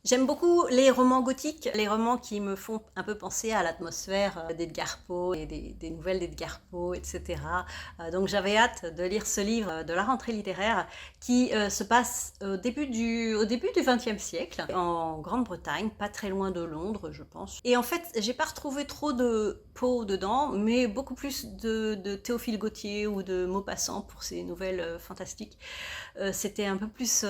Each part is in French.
J'aime beaucoup les romans gothiques, les romans qui me font un peu penser à l'atmosphère d'Edgar Poe et des nouvelles d'Edgar Poe, etc. Donc j'avais hâte de lire ce livre de la rentrée littéraire qui se passe au début du XXe siècle, en Grande-Bretagne, pas très loin de Londres, je pense. Et en fait, j'ai pas retrouvé trop de Poe dedans, mais beaucoup plus de Théophile Gautier ou de Maupassant pour ces nouvelles fantastiques. C'était un peu plus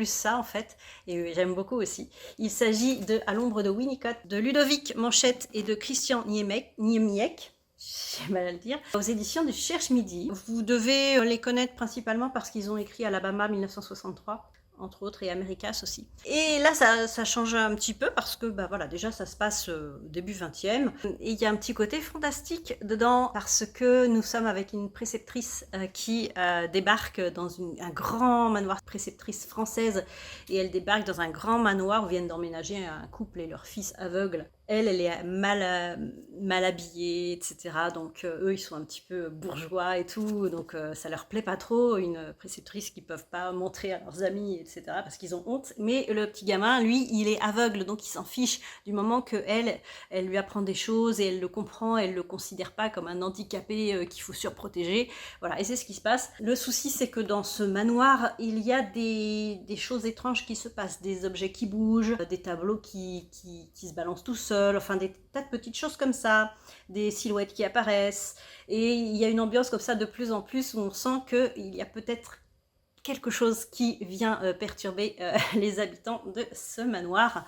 ça en fait, et j'aime beaucoup aussi. Il s'agit de À l'ombre de Winnicott, de Ludovic Manchette et de Christian Niemiec. J'ai mal à le dire, aux éditions du Cherche Midi. Vous devez les connaître principalement parce qu'ils ont écrit Alabama 1963, entre autres, et Americas aussi. Et là, ça change un petit peu parce que, bah voilà, déjà, ça se passe début 20e. Et il y a un petit côté fantastique dedans parce que nous sommes avec une préceptrice qui débarque dans un grand manoir, préceptrice française, et elle débarque dans un grand manoir où viennent d'emménager un couple et leur fils aveugle. Elle est mal habillée, etc. Donc eux, ils sont un petit peu bourgeois et tout, donc ça leur plaît pas trop, une préceptrice qu'ils peuvent pas montrer à leurs amis, etc. parce qu'ils ont honte. Mais le petit gamin, lui, il est aveugle, donc il s'en fiche du moment que elle lui apprend des choses et elle le comprend, elle le considère pas comme un handicapé qu'il faut surprotéger. Voilà, et c'est ce qui se passe. Le souci, c'est que dans ce manoir, il y a des choses étranges qui se passent, des objets qui bougent, des tableaux qui se balancent tout seuls, enfin des tas de petites choses comme ça, des silhouettes qui apparaissent, et il y a une ambiance comme ça de plus en plus où on sent qu'il y a peut-être quelque chose qui vient perturber les habitants de ce manoir,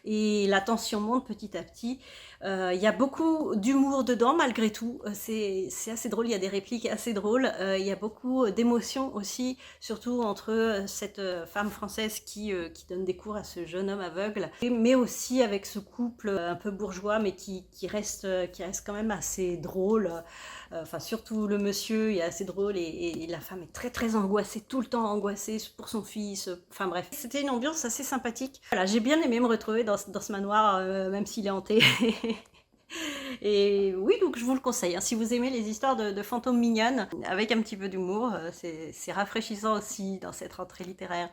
et la tension monte petit à petit. Il y a beaucoup d'humour dedans malgré tout, c'est assez drôle, il y a des répliques assez drôles, il y a beaucoup d'émotions aussi, surtout entre cette femme française qui donne des cours à ce jeune homme aveugle, mais aussi avec ce couple un peu bourgeois mais qui reste quand même assez drôle. Enfin surtout le monsieur est assez drôle, et la femme est très très angoissée, tout le temps angoissée pour son fils, enfin bref. C'était une ambiance assez sympathique. Voilà, j'ai bien aimé me retrouver dans ce manoir, même s'il est hanté. Et oui, donc je vous le conseille, hein, si vous aimez les histoires de fantômes mignonnes, avec un petit peu d'humour, c'est rafraîchissant aussi dans cette rentrée littéraire.